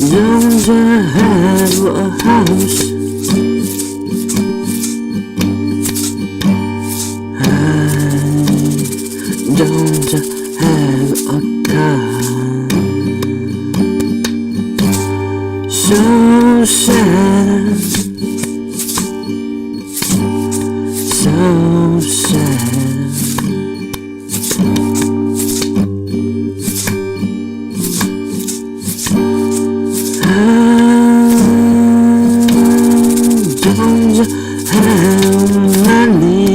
Don't you have a house? Don't you have a car? So sad, so sad. Don't you have money?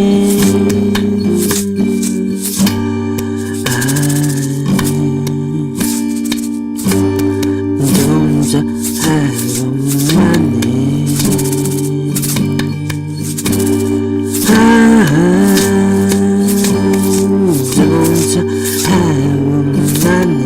Don't you have money? Don't you have money?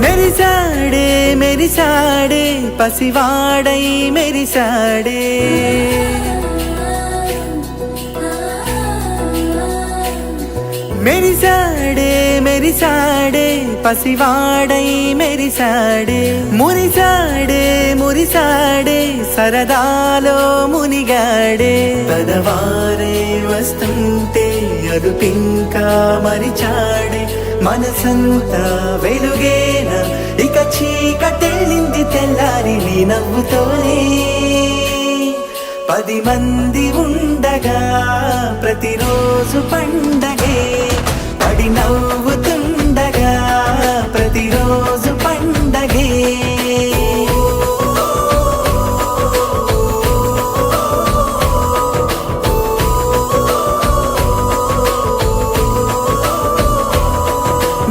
మెరిసాడే మెరిసాడే పసివాడై మెరిసాడే మెరిసాడే మెరిసాడే పసివాడై మెరిసాడే మురిసాడే మురిసాడే సరదాలో మునిగాడే పదవారే వస్తుంటే అరుపింకా మరిచాడే మనసంతా వెలుగేన ఇక చీకటెళ్ళింది తెల్లారి నీ నవ్వుతోనే 10 మంది ఉండగా ప్రతిరోజు పండగే పడి నవ్వుతుండగా ప్రతిరోజు పండగే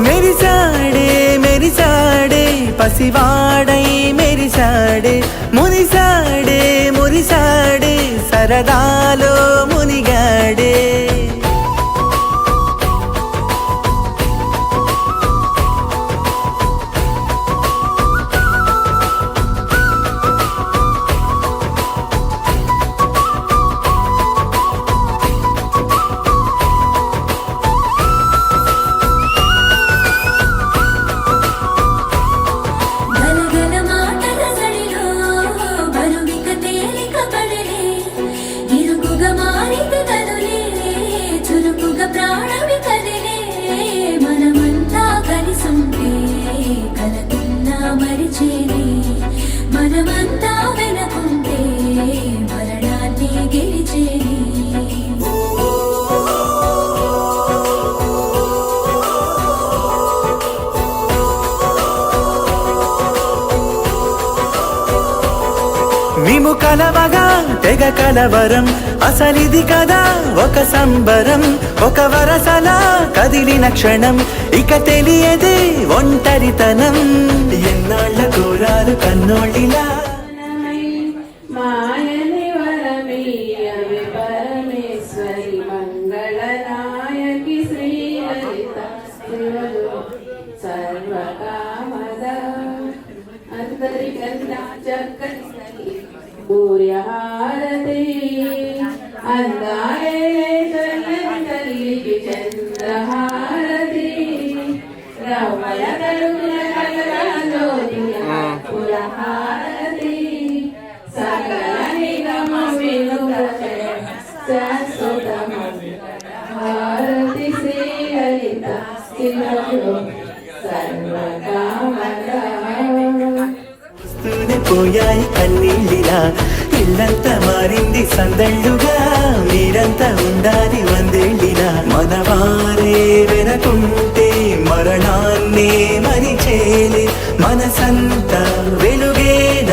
మెరిసాడే మెరిసాడే పసివాడై మెరిసాడే మురిసాడే మురిసాడే సరదాలో మునిగాడే మనమంతా వెనకుంటే మరణాన్ని గెలిచేని మేము కలవగా తెగ కలవరం అసలిది కదా ఒక సంబరం ఒక వరసలా కదిలిన క్షణం ఇక తెలియదే ఒంటరితనం ఎన్నాళ్ళ కోరాలు కన్నోళ్ళిలా మాయని వరమీయవే పరమేశ్వరి మంగళనాయకి శ్రీలలిత సర్వకామద అంతరికన్నా చక్కని సూర్యహారతి అందాలే తల్లికి చంద్రహారతి రమణ కలుగుల కలరాజోతి పురహారతి సకల నిగమ వినుగ శాశ్వత హారతి శ్రీలలిత సర్వకామద పోయాయి కన్నీళ్ళిలా ఇల్లంతా మారింది సందళ్ళుగా మీరంతా ఉండాలి వందేళ్ళిలా మనవారే వెనకుంటే మరణాన్నే మరిచేలే మనసంతా వెలుగేన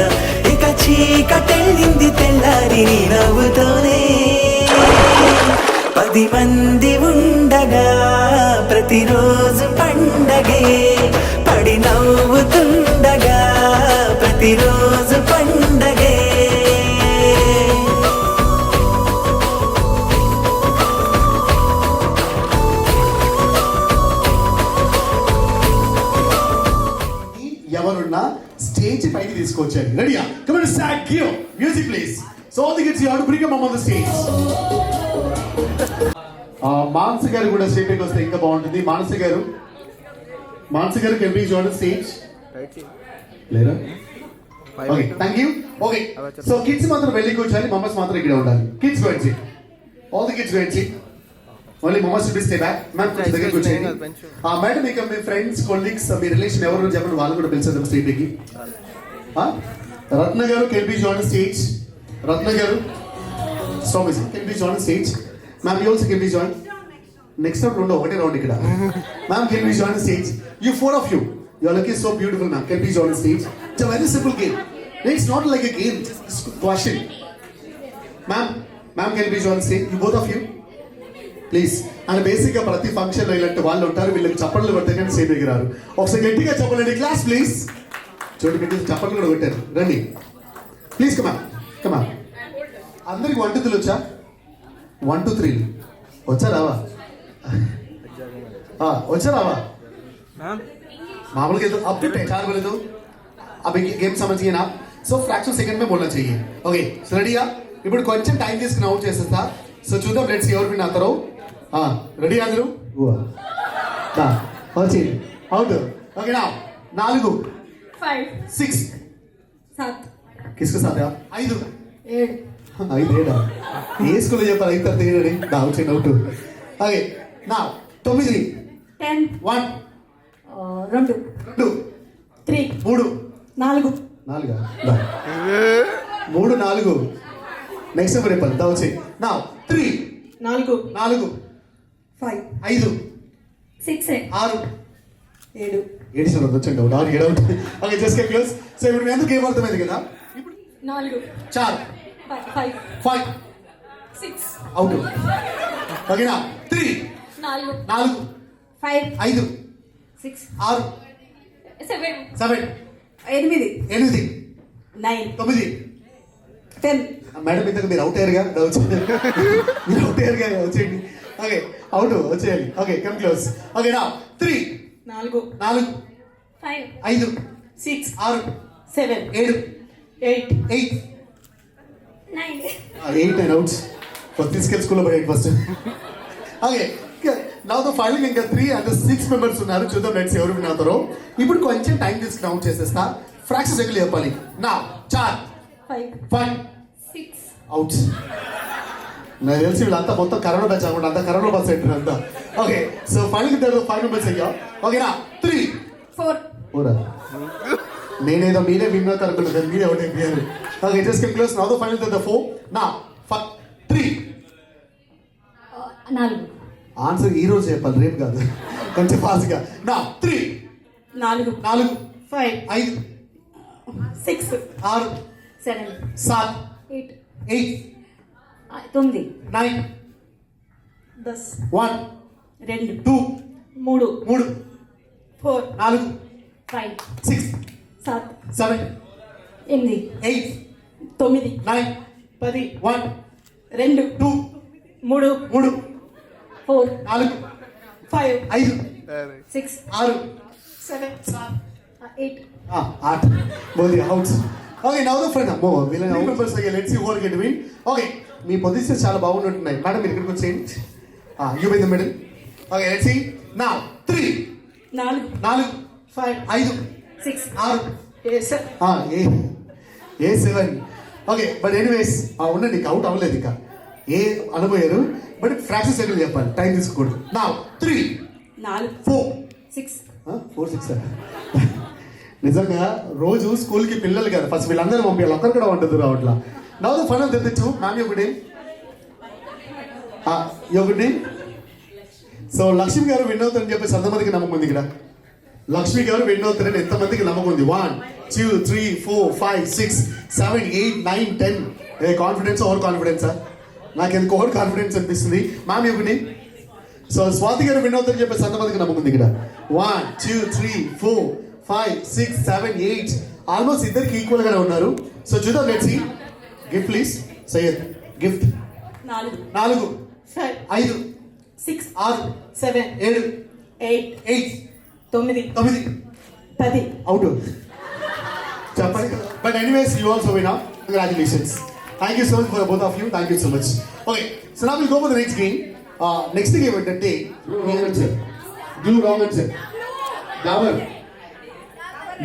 ఇక చీకటెళ్ళింది ఉన్నది నీ నవ్వుతోనే 10 మంది ఉండగా ప్రతిరోజు పండగే పడి నవ్వుతుండగా ప్రతిరోజు పండగే ఎవరున్నా స్టేజ్ పైకి తీసుకొచ్చారు రెడీయా come on start give music please so all the kids you have to bring them on the stage Manasa గారు కూడా స్టేజ్ పైకి వస్తే ఇంకా బాగుంటుంది మానస గారు can please join the stage లేరా okay thank you okay so kids మాత్రం వెళ్ళి కూర్చోాలి మమ్మస్ మాత్రం ఇక్కడ ఉండాలి kids going see all the kids going see only mummies to stay back ma'am కొంచెం దగ్గర కూర్చోండి మేడం ఇక మీ ఫ్రెండ్స్ కొలీగ్స్ మీ రిలేషన్ ఎవరు చెప్పండి వాళ్ళు కూడా పిలిచేద్దాం స్టేజ్ కి రత్న గారు కెన్ బి జాయిన్ స్టేజ్ రత్న గారు stop is can be join stage ma'am you also can be join next round ఉండవు ఒకటే రౌండ్ ఇక్కడ ma'am can be join stage you 4 of you you are looking so beautiful ma'am can be join stage it's a very simple game it's not like a game it's question ma'am can be join stage you both of you please and basic గా ప్రతి function లో ఇలాంటి వాళ్ళు ఉంటారు వీళ్ళకి చప్పట్లు కొడితే కానీ స్టేజ్ దగ్గర రారు ఒకసారి గట్టిగా చెప్పండి క్లాస్ ప్లీజ్ చూడండి గట్టి చప్పట్లు కూడా కొట్టారు రండి ప్లీజ్ కమా అందరికి 1 2 3 వచ్చా 1 2 3 వచ్చా రావా मामूल अब तो 4 बोले तो अब गेम समझिए ना सो फ्रैक्शन सेकंड में बोलना चाहिए ओके सो रेडी ఇప్పుడు కొంచెం టైం తీసుకుని అవుట్ చేస్తా సో చూద్దాం లెట్స్ ఎవరు విన్ అవుతారో రెడీ అందరూ దా వచ్చి అవుట్ ఓకే నా 4 5 6 7 किसके साथ है 5 7 5 ఏడా ఏ స్కూల్లో చెప్పారు 5 తర్వాత ఏడని దా వచ్చి అవుట్ ఓకే నా 9 10 1 2 2 3 3 4 4 3 4 నెక్స్ట్ నెంబర్ చెప్పండి దా వచ్చి నా 3 4 4 5 5 6 6 7 ఏడిషన్ వచ్చండి out 6 7 out okay just get close so ఇప్పుడు మేము ఎందుకు ఏం అర్థమైంది కదా ఇప్పుడు 4 4 5 5 6 అవుట్ ఓకేనా 3 4 4 5 5 6 6 7 7 8 8 9 9 10 మేడం ఇంతకు మీరు అవుట్ అయ్యారుగా వచ్చేయండి మీరు అవుట్ అయ్యారుగా వచ్చేయండి ఓకే అవుట్ వచ్చేయాలి ఓకే కమ్ క్లోజ్ ఓకే నా 3 4 4 5 5 6 6 7 7 8 8 9 8 and outs for this skill school about 8 first okay now the final ఇంకా 3 and 6 మెంబర్స్ ఉన్నారు చూద్దాం లెట్స్ ఎవరు విన్ అవుతారో ఇప్పుడు కొంచెం టైం తీసుకుని అవుట్ చేసేస్తా ఫ్రాక్షన్స్ ఎక్కడ చెప్పాలి నా 4 5 6 అవుట్ నాకు తెలిసి వీళ్ళంతా మొత్తం కరోనా బ్యాచ్ అనుకుంటా అంతా కరోనా బస్ సెంటర్ అంతా ఓకే సో ఫైనల్ ఇద్దరు 5 మెంబర్స్ అయ్యా ఓకేనా 3 4 ఓరా నేనేదో మీరే విన్ అవుతారు అనుకున్నాను మీరే అవుట్ అయిపోయారు okay just can close now the final the 4 నా 3 4 ఆన్సర్ ఈ రోజు చెప్పాలి రేపు కాదు కొంచెం ఫాస్ట్ గా నా 3 4 4 5 5 6 6 7 7 8 8 9 9 10 1 2 2 3 3 4 4 5 6 7 7 8 8 9 9 10 1 2 2 3 3 4 4 5 5 6 6 7 8 8 बोल दिया out okay now the friend అమ్మో వీళ్ళని అవుట్ మెంబర్స్ అయ్యా let's see who are get win okay మీ పొజిషన్స్ చాలా బాగుంటున్నాయి మేడం మీరు ఇక్కడికి వచ్చేయండి you by the middle okay let's see now 3 4 5 5 6 6 ఏ 7 ఓకే బట్ ఎనీవేస్ ఉండండి ఇంకా అవుట్ అవ్వలేదు ఇంకా ఏ అనుభవారు బట్ ఫ్రాక్షన్ సెకండ్ చెప్పాలి టైం తీసుకోకూడదు నౌ 3 4 6 4 6 నిజంగా రోజు స్కూల్కి పిల్లలు కదా ఫస్ట్ వీళ్ళందరూ పంపించాలి ఒక్కరు కూడా ఉంటుంది రావట్లా నౌ ద ఫైనల్ తెచ్చు మ్యామ్ ఒకటి ఒకటి సో లక్ష్మి గారు విన్ అవుతారని చెప్పేసి ఎంతమందికి నమ్మకం ఉంది ఇక్కడ లక్ష్మి గారు విన్ అవుతారని ఎంతమందికి నమ్మకం ఉంది 1 2 3 4 5 6 7 8 9 10 ఏ కాన్ఫిడెన్స్ ఓవర్ కాన్ఫిడెన్సా? నాకు ఎందుకు ఓవర్ కాన్ఫిడెన్స్ అనిపిస్తుంది. మ్యామ్ ఒకటి. సో స్వాతి గారు విన్ అవుతారని చెప్పేసి అంతమందికి నమ్మకం ఉంది ఇక్కడ. 1 2 3 4 5 6 7 8 ఆల్మోస్ట్ ఇద్దరికి ఈక్వల్ గానే ఉన్నారు. సో చూద్దాం, let's see. Gift please Syed. Gift 4 5 6 6 7 7 8 8 9 9 10. Out చెప్పండి కదా. But anyways you also win. Congratulations. Thank you so much for both of you. Thank you so much. Okay, so నా will go for the next game. Next game ఏంటంటే glue wrong answer. Dabur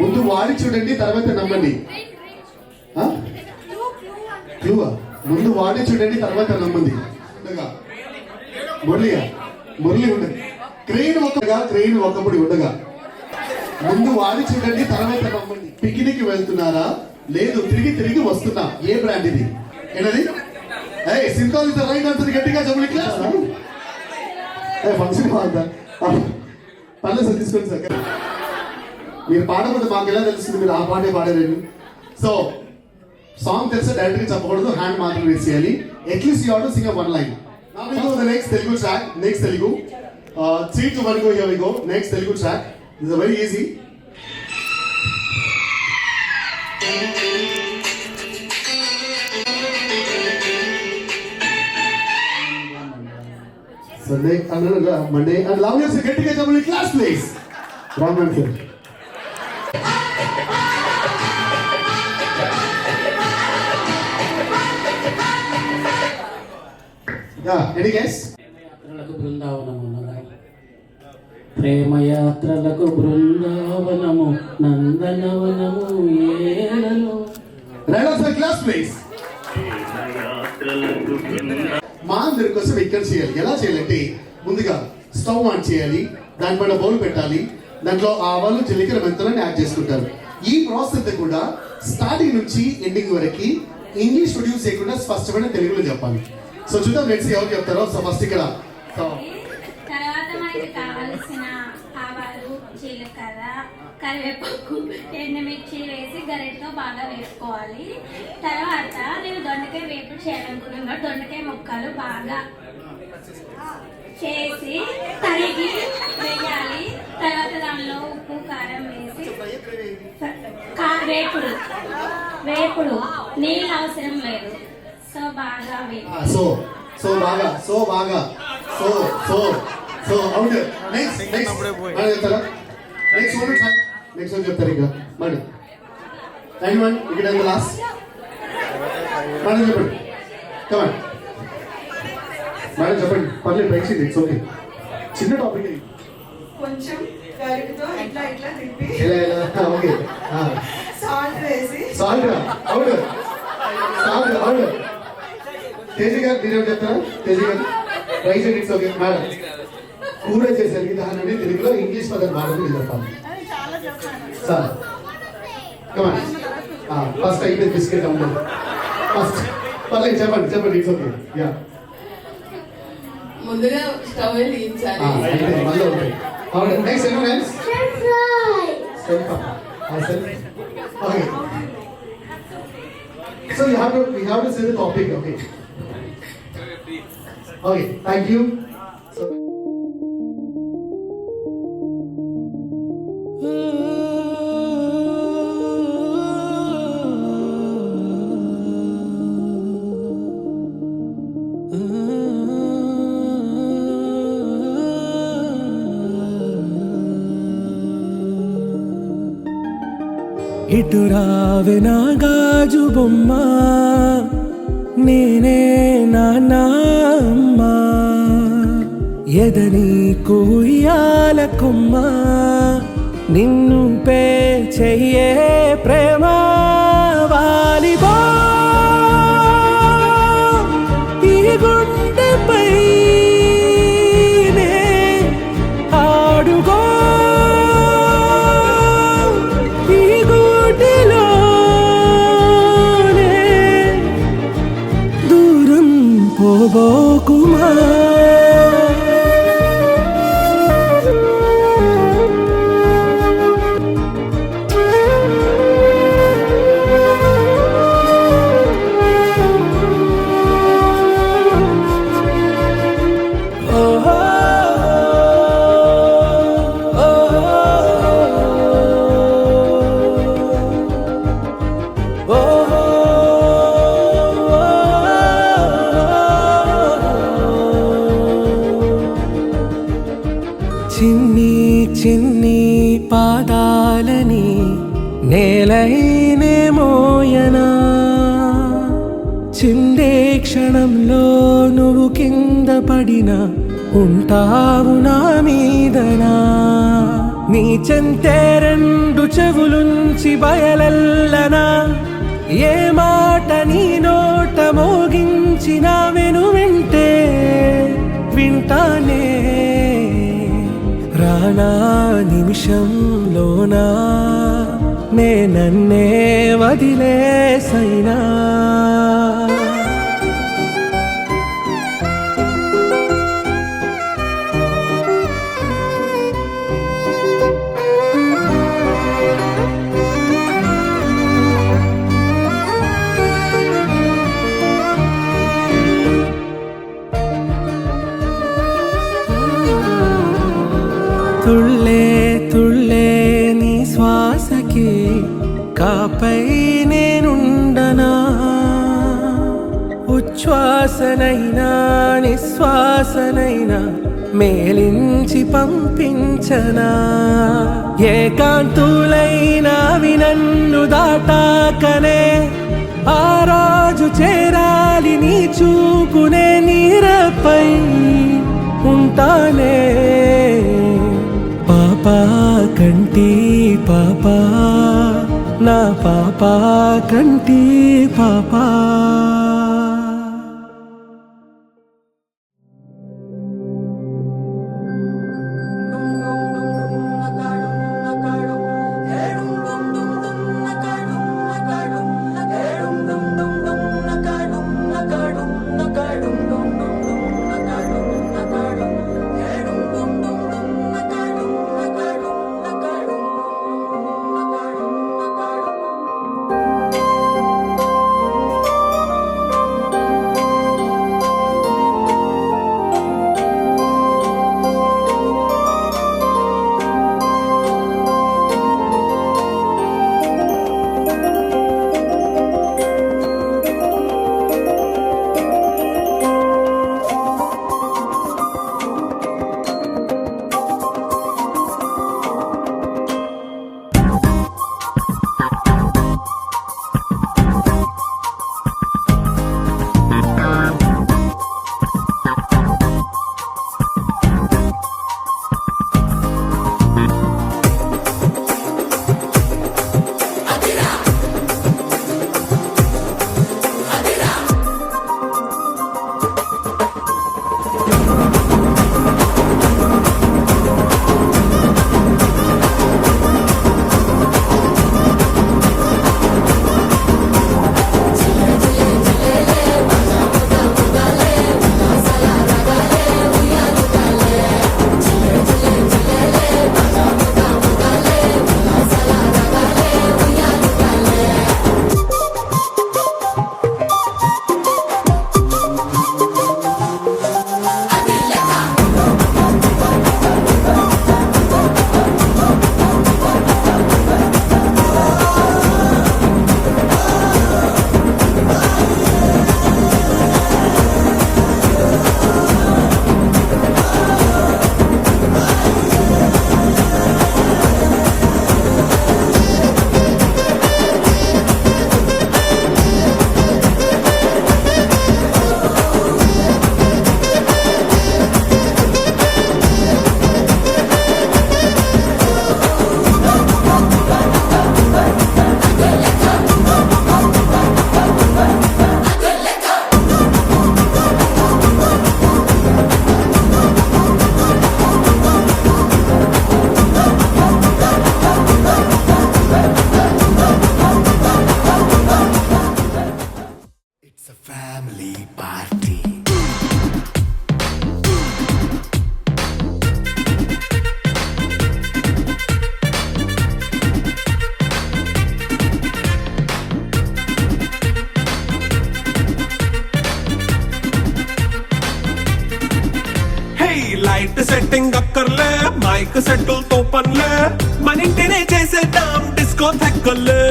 ముందు వాడి చూడండి, తర్వాత నమ్మండి. క్లూవా? ముందు వాడి చూడండి, తర్వాత నమ్మండి. మురళి ఉండగా క్రెయిన్ ఒకప్పుడు ఉండగా ముందు వాడి చూడండి, తర్వాత నమ్మండి. పిక్నిక్ వెళ్తున్నారా? లేదు, తిరిగి వస్తున్నా. ఏ బ్రాండ్ ఇది? ఏంటది? Cinthol is the right answer. గట్టిగా చెప్పండి క్లాస్. ఫంక్షన్ బాగుందా? పర్లేదు సార్, తీసుకోండి సార్. మీరు పాడకపోతే మాకు ఎలా తెలుస్తుంది మీరు ఆ పాటే పాడారని? సో సాంగ్ తెలిస్తే డైరెక్ట్ గా చెప్పకూడదు, హ్యాండ్ మాత్రం రేస్ చేయాలి. At least you have to sing one line. Next Telugu track. Next Telugu 3 to 1 go. Here we go. Next Telugu track. This is very easy. Sunday, Monday, and loud as a get together in class, please. Wrong answer. Yeah, any guess? ప్రేమయాత్రలకు బృందావనము నందనవనము ఏలలో. Right answer, class, please. మా అందరి కోసం ఇక్కడ చేయాలి. ఎలా చేయాలంటే ముందుగా stove on చేయాలి, దానిపైన బౌల్ పెట్టాలి, దాంట్లో ఆవాలు జీలకర్ర మెంతులను యాడ్ చేసుకుంటారు. ఈ ప్రాసెస్ అంతా కూడా స్టార్టింగ్ నుంచి ఎండింగ్ వరకు ఇంగ్లీష్ ప్రొడ్యూస్ చేయకుండా స్పష్టమైన తెలుగులో చెప్పాలి. సో చూద్దాం, నెక్స్ట్ ఎవరు చెప్తారో. సో ఫస్ట్ ఇక్కడ తర్వాత మనకి కావాల్సిన ఆవాలు, జీలకర్ర, కరివేపాకు, ఎండుమిర్చి వేసి గరిటతో బాగా వేసుకోవాలి. తర్వాత నేను దొండకాయ వేపుడు చేయాలనుకున్నాను. దొండకాయ ముక్కలు బాగా చేసి తరిగి వేయాలి. తర్వాత దానిలో ఉప్పు, కారం వేసి వేపుడు నీళ్ళు అవసరం లేదు. సో బాగా అవుట్. నెక్స్ట్ చెప్తారా? నెక్స్ట్ వన్ చెప్తారు ఇంకా మేడం. వన్ ఇక్కడ లాస్ట్ మేడం చెప్పండి. కమాన్ మేడం చెప్పండి. పర్లేదు, ట్రై చేయండి. It's okay. చిన్న టాపిక్. కొంచెం గరిటతో ఇట్లా తిప్పి ఎలా? ఓకే. సాల్ట్ వేసి సాల్ట్ అవుట్. తేజీ గారు మీరేం చెప్తారా? తేజీ గారు ట్రై చేయండి. It's okay madam. కూర చేసే విధానాన్ని తెలుగులో ఇంగ్లీష్ పదం వాడమని చెప్పాలి సార్. కమాన్. ఫస్ట్ అయితే బిస్కెట్ అమ్మ. ఫస్ట్ పర్లేదు, చెప్పండి. It's okay. యా, ముందుగా స్టవ్ వెలిగించాలి. మళ్ళీ ఉంటాయి. అవును. నెక్స్ట్ ఏమో next okay. So we have to say the topic, okay? Okay, thank you. So, ఇటు రావే నా గాజు బొమ్మ, నేనే నాన్నమ్మ, ఎదని కూయాల కొమ్మ, నిన్ను పే చెయ్యే ప్రేమ వాలిబా ఈ గుండెపై ఆడుగో పోబోకుమా. క్షణంలో నువ్వు కింద పడినా ఉంటావు నా మీదనా నీ చెంతే రెండు చెవులుంచి బయలెల్లనా ఏ మాట నీ నోట మోగించిన వెను వింటే వింటానే రానా నిమిషంలోనా నే నన్నే వదిలేసైనా తుళ్ళే తుళ్ళే నీ శ్వాసకి కాపై నేనుండనా ఉచ్ఛ్వాసనైనా నిశ్వాసనైనా మేలించి పంపించనా ఏకాంతులైనా నన్ను దాటాకనే ఆ రోజు చేరాలి నీ చూపునే నీరపై ఉంటానే పాపా కంటి పాపా నా పాపా కంటి పాపా లైట్ సెట్టింగ్ అక్కర్లే మైక్ సెట్టుల్ తో పన్లే మన ఇంటినే చేసేద్దాం డిస్కో థెక్కలే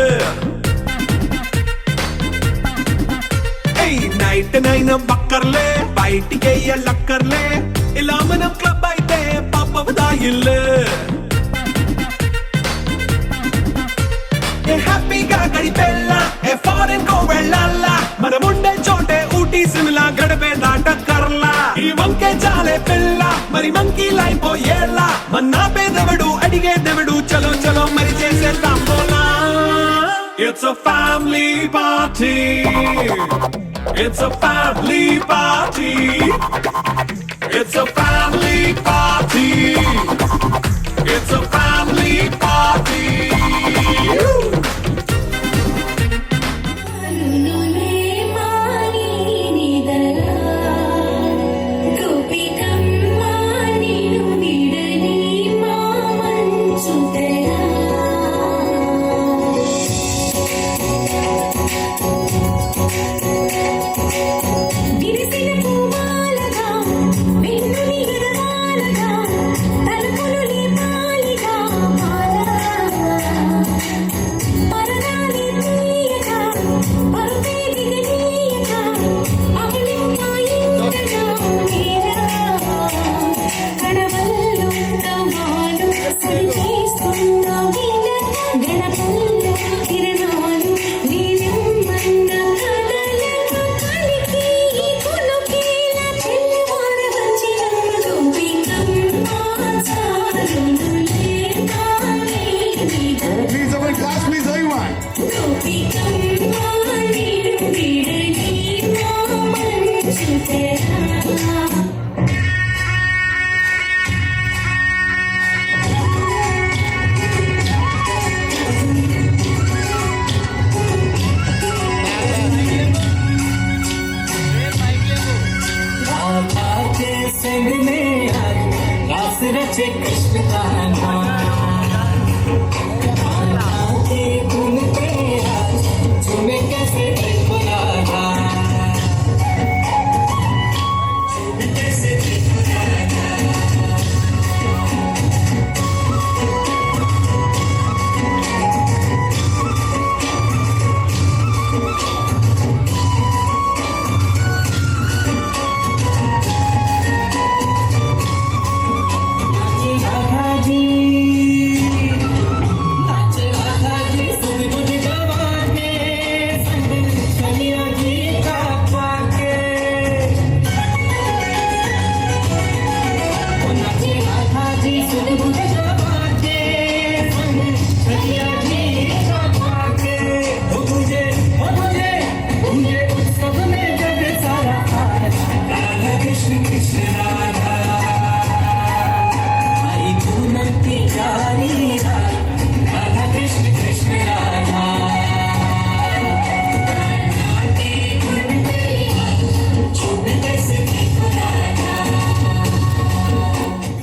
నైట్ నైన్ బక్కర్లే బయటికి ఎల్లక్కర్లే ఇలా మనం క్లబ్ అయితే పాపదాయిల్లే హ్యాపీగా గడిపెళ్ళ ఏ ఫారెన్ కో వెళ్ళాలా మనముండే చోటే ఊటీ మంకీ సిమిలా గడపే దాట కర్లా ఈ వంకే చాలే పిల్ల మరి మంకీ లైపోయేలా మన్నా పేదవడు అడిగేదెవడు చలో చలో మరి చేసేద్దాం బోలా It's a family party. It's a family party. It's a family party. It's a family party. Please, someone class, please, everyone.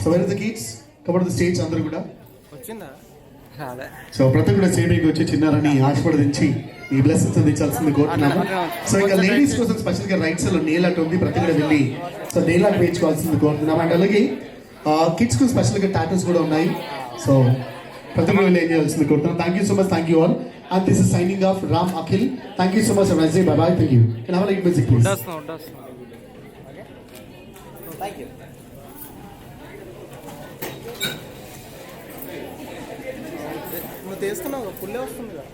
So where are the kids? Come on to the stage, అందరూ కూడా. So ప్రతి కూడా స్టేడియంకి వచ్చి చిన్నారని ఆశపడించి ఈ blessings అందించాల్సింది కోరుతున్నాము. So ఇంకా ladies కోసం special గా రైట్ సైడ్ లో నెయిల్ ఆర్ట్ ఉంది, ప్రతి కూడా వెళ్ళి సో నెయిల్ ఆర్ట్ వేయించుకోవాల్సింది కోరుతున్నాము. అండ్ అలాగే కిడ్స్ కు స్పెషల్ గా టాటూస్ కూడా ఉన్నాయి. సో ప్రతి కూడా వెళ్ళి ఏం చేయాల్సింది కోరుతున్నాం. Thank you so much, thank you all. And this is signing off Ram Akhil. Thank you so much, by by, thank you. Can have like music please. Thank you. నువ్వు తీసుకున్నావు ఫుల్లే వస్తుంది కదా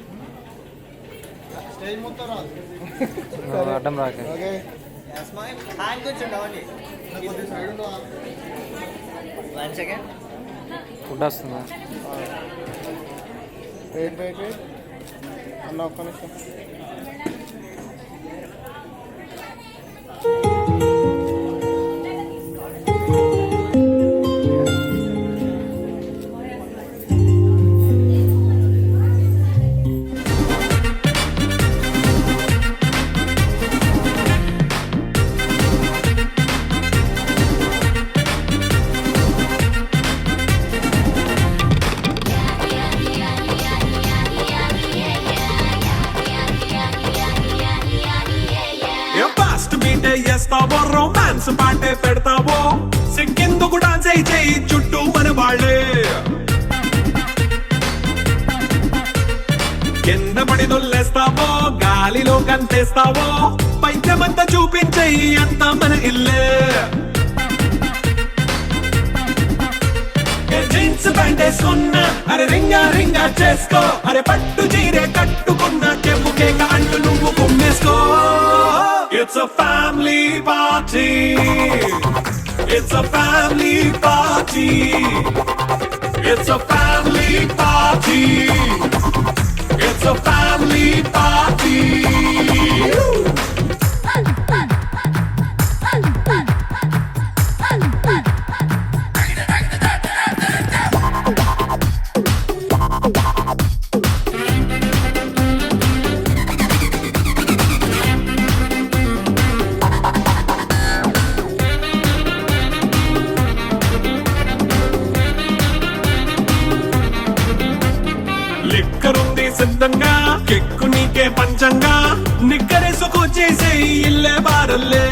స్టేజ్ మొత్తం రాదు అడ్డం రాక ఓకే హ్యాండ్ కూర్చోండి అవన్నీ కొద్ది సైడ్ 1 సెకండ్ ఫుడ్ వస్తుందా వెయిట్ అన్న ఒక్క నిమిషం చేస్తావో రొమాన్స్ పాటే పెడతావో సిక్కిందుకు డాన్స్ అయి చేయి చుట్టూ మన వాళ్ళే కింద పడి దొల్లేస్తావో గాలిలో కంతేస్తావో పైద్యమంతా చూపించేయి అంతా మన ఇల్లే జీన్స్ ప్యాంట్ వేసుకున్నా అరే రింగా రింగా చేసుకో అరే పట్టు చీరే కట్టుకున్నా చెప్పుకే కాళ్ళు నువ్వు కుమ్మేసుకో It's a family party. It's a family party. It's a family party. It's a family party. లిక్కరుంది సిద్ధంగా కెక్కు నీకే పంచంగా నిక్కరేసుకు చేసే ఇల్లే బారల్లే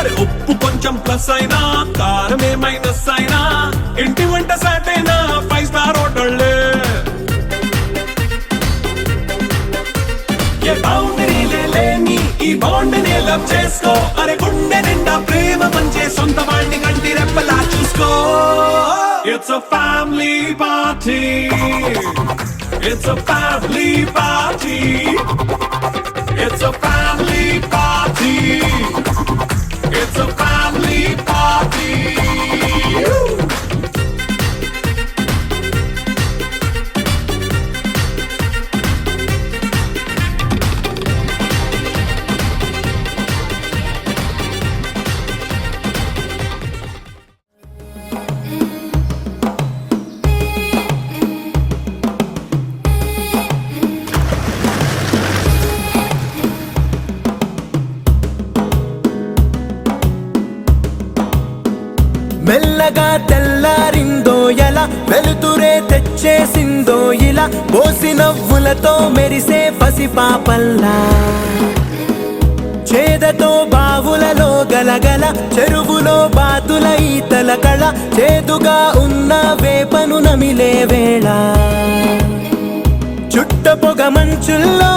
అరే ఉప్పు కొంచెం ప్లస్ అయినా కారమే మైనస్ అయినా ఇంటి వంట సాటైనా 5 స్టార్ హోటళ్ళే ఏ బౌండరీ లేని ఈ బాండ్ని లవ్ చేసుకో అరే గుండె నిండా ప్రేమ పంచే సొంత వాణ్ణి కంటి రెప్పలా చూసుకో It's a family party. It's a family party. It's a family party. It's a family party. మెల్లగా తెల్లారిందో ఎలా వెలుతురే తెచ్చేసిందో ఇలా పోసి నవ్వులతో మెరిసే పసిపాపల్లా చేదతో బావులలో గలగల చెరువులో బాతుల ఈతల కళ చేదుగా ఉన్న వేపను నమిలే వేళ చుట్ట పొగ మంచుల్లో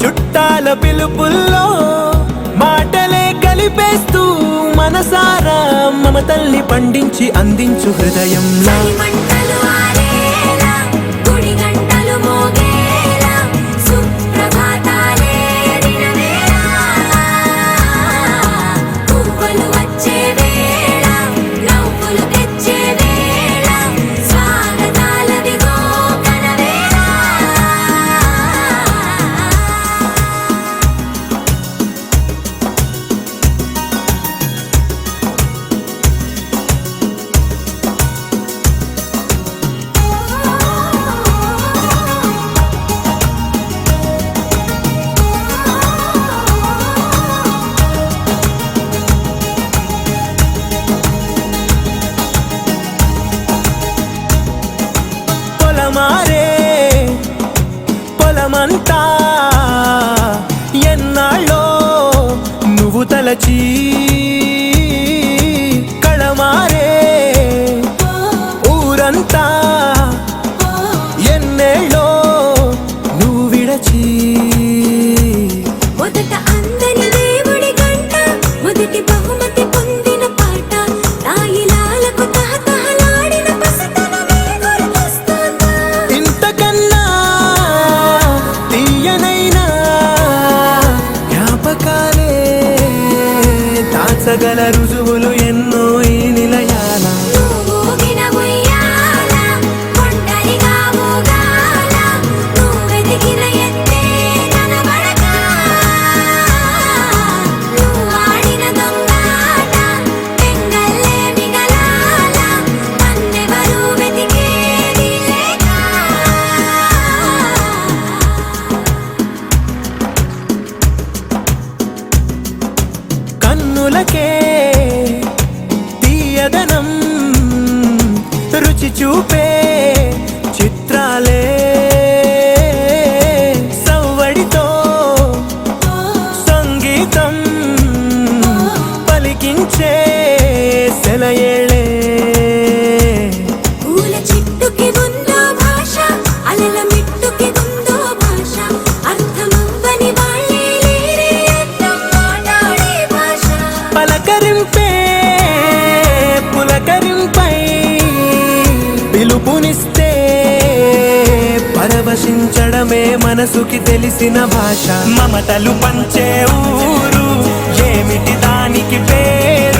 చుట్టాల పిలుపుల్లో మాటలే కలిపేస్తూ మనసారా మమతల్ని పండించి అందించు హృదయంలా పొలమంతా ఎన్నాళ్ళో నువ్వు తలచి కళమారే ఊరంతా ఎన్నేళ్ళో నువ్వు విడచి మొదట అందని దేవుడి గంట మొదటి బహుమతి పొందిన పాట తాయిలాలకు తహతహలాడిన పసితనమే గుర్తొస్తుందా ఇంతకన్నా తీయనైనా జ్ఞాపకాలే దాచగల రుజువులు ఎన్నో ఈ నిలయాల ఊగిన ఉయ్యాల ఒంటరిగా ఊగాల నువ్వెదిగిన ఎత్తే కనబడక నువ్వాడిన దొంగాట పెంగల్లే మిగలాల నన్నెవరూ వెతికేది లేక కన్నులకే భాషించడమే మనసుకి తెలిసిన భాష మమతలు పంచే ఊరు ఏమిటి దానికి పేరు